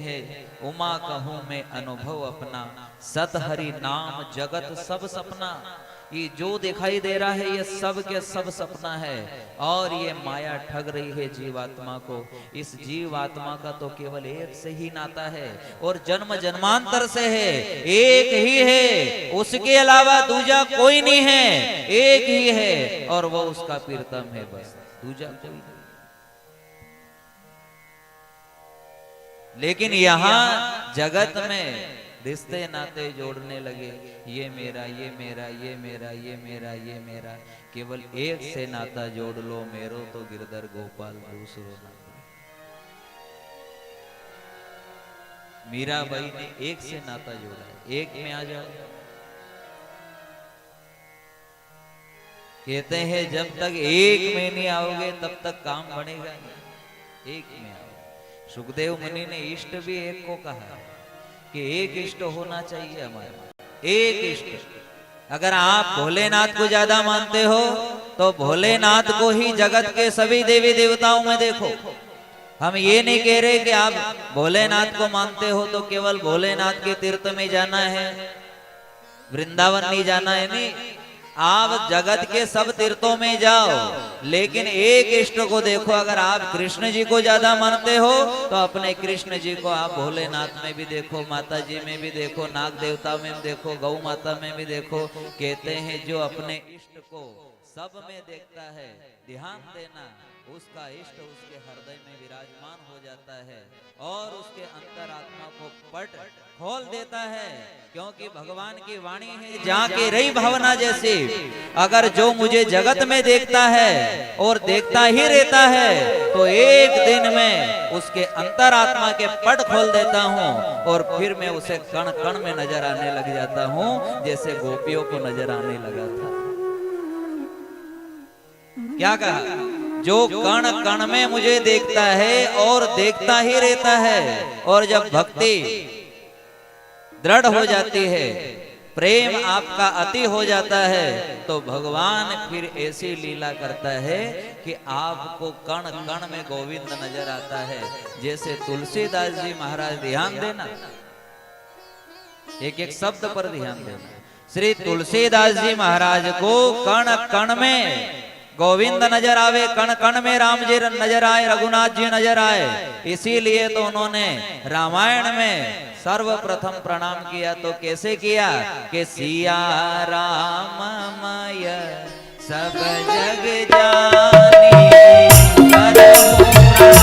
है उमा कहूँ मैं अनुभव अपना, सत हरि नाम जगत सब सपना। ये जो दिखाई दे रहा है ये सब के सब सपना है, और ये माया ठग रही है जीवात्मा को। इस जीवात्मा का तो केवल एक से ही नाता है, और जन्म जन्मांतर से है, एक ही है, उसके अलावा दूजा कोई नहीं है, एक ही है, और वो उसका प्रीतम है, बस दूजा कोई नहीं। लेकिन यहाँ जगत में रिश्ते नाते जोड़ने लगे, ये मेरा ये मेरा ये मेरा ये मेरा ये मेरा। केवल एक से नाता जोड़ लो, मेरो तो गिरधर गोपाल दूसरो ना। मीराबाई ने एक से नाता जोड़ा है, एक में आ जाओ। कहते हैं जब तक एक में नहीं आओगे तब तक काम बनेगा नहीं, एक में आओ। सुखदेव मुनि ने इष्ट भी एक को कहा कि एक इष्ट होना चाहिए हमारा, एक इष्ट। अगर आप भोलेनाथ को ज्यादा मानते हो तो भोलेनाथ को ही जगत के सभी देवी देवताओं में देखो। हम ये नहीं कह रहे कि आप भोलेनाथ को मानते हो तो केवल भोलेनाथ के तीर्थ में जाना है, वृंदावन नहीं जाना है, नहीं। आप जगत के सब तीर्थों में जाओ, लेकिन एक इष्ट को देखो। अगर आप कृष्ण जी को ज्यादा मानते हो तो अपने कृष्ण जी को आप भोलेनाथ में भी देखो, माता जी में भी देखो, नाग देवता में भी देखो, गौ माता में भी देखो। कहते हैं जो अपने इष्ट को सब में देखता है, ध्यान देना, उसका इष्ट उसके हृदय में विराजमान हो जाता है और उसके अंतरात्मा को पट खोल देता है। क्योंकि भगवान की वाणी है, जहाँ की रही भावना जैसी। अगर जो मुझे जगत में देखता है और देखता ही रहता है तो एक दिन में उसके अंतरात्मा के पट खोल देता हूँ, और फिर मैं उसे कण कण में नजर आने लग जाता हूँ, जैसे गोपियों को नजर आने लगा था। क्या कहा? जो कण कण में मुझे देखता है और देखता ही रहता है, और जब भक्ति दृढ़ हो जाती है, प्रेम आपका अति हो जाता है, तो भगवान फिर ऐसी लीला करता है कि आपको कण कण में गोविंद नजर आता है। जैसे तुलसीदास जी महाराज, ध्यान देना, एक एक शब्द पर ध्यान देना। श्री तुलसीदास जी महाराज को कण कण में गोविंद नजर आवे, कण कण में राम जी नजर आए, रघुनाथ जी नजर आए। इसीलिए तो उन्होंने रामायण में सर्वप्रथम प्रणाम किया। तो कैसे किया कि सिया राम मय सब जग जानी, करहु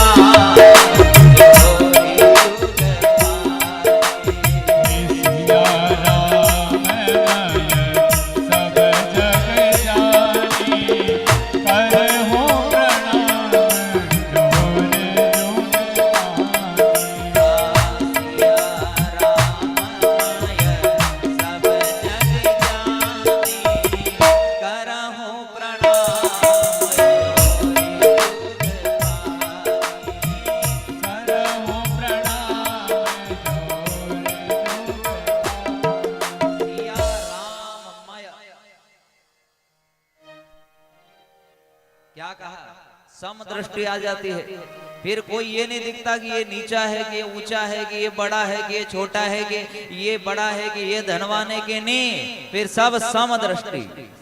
समदृष्टि आ जाती है। फिर कोई ये नहीं दिखता कि ये नीचा है, कि ये ऊंचा है, कि ये बड़ा है, कि ये छोटा है, कि ये बड़ा है, कि ये धनवान है, कि नहीं। फिर सब समदृष्टि।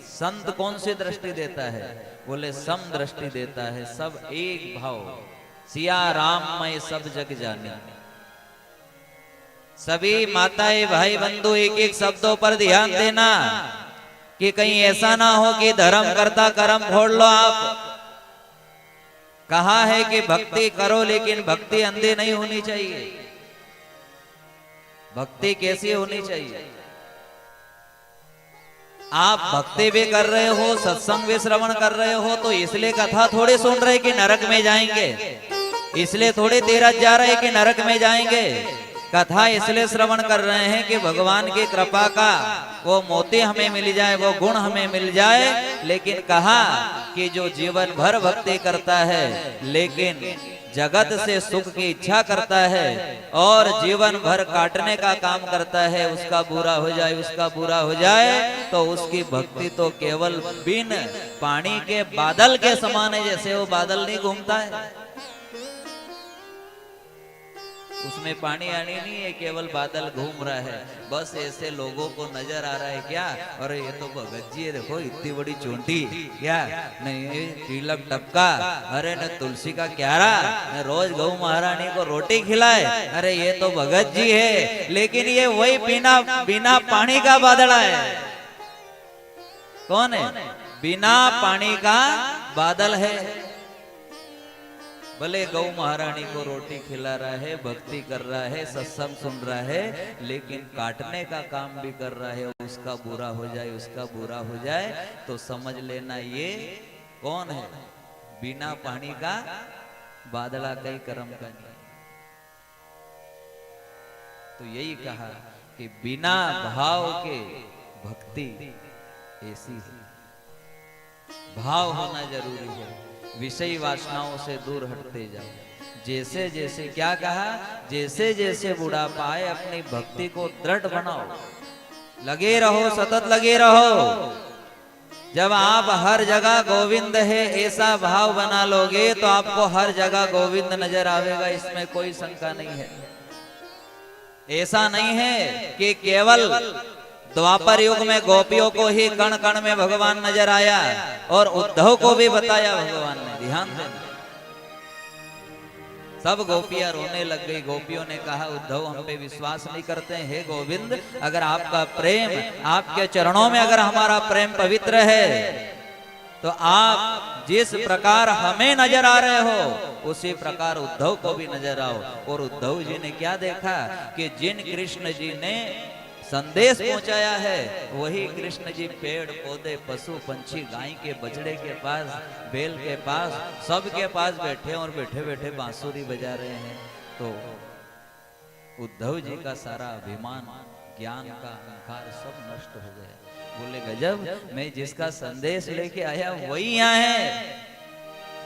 संत कौन सी दृष्टि देता है? बोले सम दृष्टि देता है, सब एक भाव। सिया राम मैं सब जग जाने। सभी माताएं भाई बंधु एक एक शब्दों पर ध्यान देना कि कहीं ऐसा ना हो कि धर्म करता कर्म फोड़ लो आप। कहा है कि भक्ति करो, लेकिन भक्ति अंधे नहीं होनी चाहिए। भक्ति कैसी होनी चाहिए? आप भक्ति भी कर रहे हो, सत्संग भी श्रवण कर रहे हो, तो इसलिए कथा थोड़ी सुन रहे कि नरक में जाएंगे, इसलिए थोड़ी तीरथ जा रहे कि नरक में जाएंगे। कथा इसलिए श्रवण कर रहे हैं कि भगवान की कृपा का वो मोती हमें मिल जाए, वो गुण हमें मिल जाए। लेकिन कहा कि जो जीवन भर भक्ति करता है लेकिन जगत से सुख की इच्छा करता है और जीवन भर काटने का काम करता है, उसका बुरा हो जाए, उसका बुरा हो जाए, तो उसकी भक्ति तो केवल बिन पानी के बादल के समान है। जैसे वो बादल नहीं घूमता है, उसमें पानी आनी नहीं है, केवल बादल घूम रहा है। बस ऐसे लोगों को नजर आ रहा है क्या, अरे ये तो भगत जी है, देखो इतनी बड़ी चोटी, क्या नहीं तिलक टपका, अरे न तुलसी का क्यारा, न रोज गौ महारानी को रोटी खिलाए, अरे ये तो भगत जी है। लेकिन ये वही बिना पानी का बादल है। कौन है? बिना पानी का बादल है। भले गौ महारानी को रोटी खिला रहा है, भक्ति कर रहा है, सत्संग सुन रहा है, लेकिन काटने का काम भी कर रहा है। उसका बुरा हो जाए, उसका बुरा हो जाए तो समझ लेना ये कौन है? बिना पानी का बादला कई कर्म का नहीं। तो यही कहा कि बिना भाव के भक्ति ऐसी है। भाव होना जरूरी है। विषय वासनाओं से दूर हटते जाओ। जैसे जैसे क्या कहा, जैसे जैसे बुढ़ापा आए अपनी भक्ति को दृढ़ बनाओ, लगे रहो, सतत लगे रहो। जब आप हर जगह गोविंद है ऐसा भाव बना लोगे तो आपको हर जगह गोविंद नजर आवेगा, इसमें कोई शंका नहीं है। ऐसा नहीं है कि केवल द्वापर युग में गोपियों को ही कण कण में भगवान नजर आया और उद्धव को भी बताया भगवान ने। ध्यान देना, सब गोपियां रोने लग गई। गोपियों ने कहा उद्धव हम पे विश्वास नहीं करते हैं, हे गोविंद अगर आपका प्रेम, आपके चरणों में अगर हमारा प्रेम पवित्र है तो आप जिस प्रकार हमें नजर आ रहे हो उसी प्रकार उद्धव को भी नजर आओ। और उद्धव जी ने क्या देखा कि जिन कृष्ण जी ने संदेश पहुंचाया है वही कृष्ण जी पेड़ पौधे पशु पंछी गाय के बछड़े के पास, बैल के पास, सबके पास बैठे और बैठे बैठे बांसुरी बजा रहे हैं। तो उद्धव जी का सारा अभिमान, ज्ञान का अहंकार सब नष्ट हो गया। बोले गजब, मैं जिसका संदेश लेके आया वही यहाँ है।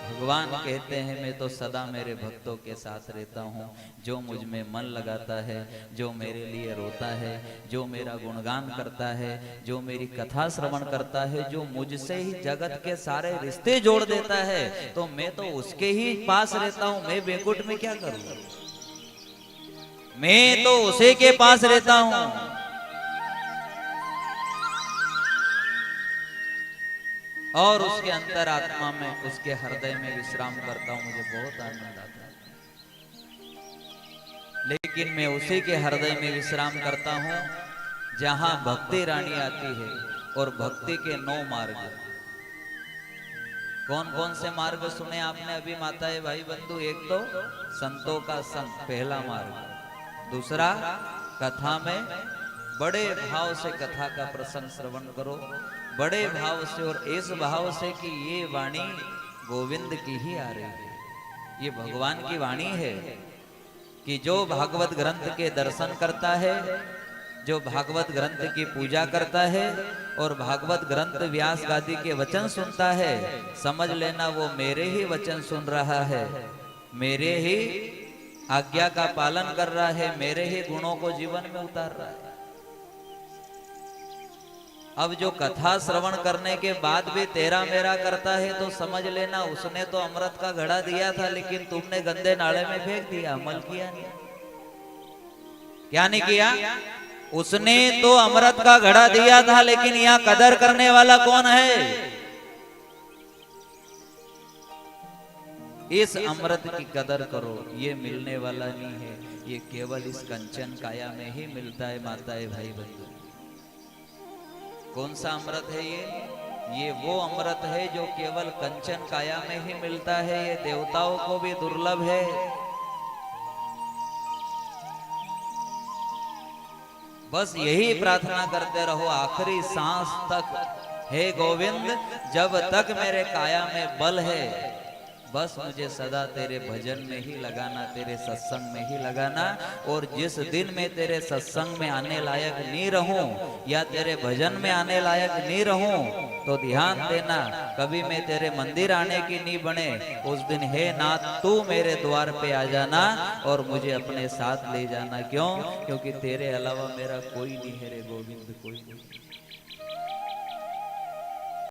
भगवान कहते हैं मैं तो सदा मेरे भक्तों के साथ रहता हूँ। जो मुझ में मन लगाता है, जो मेरे लिए रोता है, जो मेरा गुणगान करता है, जो मेरी कथा श्रवण करता है, जो मुझसे ही जगत के सारे रिश्ते जोड़ देता है, तो मैं तो उसके ही पास रहता हूँ। मैं बेकुट में क्या करूँ, मैं तो उसी के पास रहता हूँ। और उसके अंतरात्मा में, उसके हृदय में विश्राम करता हूं। मुझे बहुत आनंद आता है। लेकिन मैं उसी के हृदय में विश्राम करता हूं जहां भक्ति रानी आती है। और भक्ति के 9 मार्ग, कौन कौन से मार्ग सुने आपने अभी माताएं भाई बंधु? एक तो संतों का संग, पहला मार्ग। दूसरा, कथा में बड़े भाव से कथा का प्रसंग श्रवण करो, बड़े भाव से, और इस भाव से कि ये वाणी गोविंद की ही आ रही है, ये भगवान की वाणी है। कि जो भागवत ग्रंथ के दर्शन करता है, जो भागवत ग्रंथ की पूजा करता है और भागवत ग्रंथ व्यास गादी के वचन सुनता है, समझ लेना वो मेरे ही वचन सुन रहा है, मेरे ही आज्ञा का पालन कर रहा है, मेरे ही गुणों को जीवन में उतार रहा है। अब जो कथा श्रवण करने के बाद भी तेरा मेरा करता है तो समझ लेना उसने तो अमृत का घड़ा दिया था, लेकिन तुमने गंदे नाले में फेंक दिया, अमल किया नहीं। क्या नहीं किया? उसने तो अमृत का घड़ा दिया था, लेकिन यहाँ कदर करने वाला कौन है? इस अमृत की कदर करो, ये मिलने वाला नहीं है, ये केवल इस कंचन काया में ही मिलता है। माताएं भाई बंधु, कौन सा अमृत है ये वो अमृत है जो केवल कंचन काया में ही मिलता है। ये देवताओं को भी दुर्लभ है। बस यही प्रार्थना करते रहो आखिरी सांस तक, हे गोविंद जब तक मेरे काया में बल है, बस मुझे सदा तेरे भजन में ही लगाना, तेरे सत्संग में ही लगाना। और जिस दिन मैं तेरे सत्संग में आने लायक नहीं रहूं या तेरे भजन में आने लायक नहीं रहूं, तो ध्यान देना कभी मैं तेरे मंदिर आने की नहीं बने, उस दिन हे नाथ तू मेरे द्वार पे आ जाना और मुझे अपने साथ ले जाना। क्यों? क्योंकि तेरे अलावा मेरा कोई नहीं है रे गोविंद, कोई नहीं।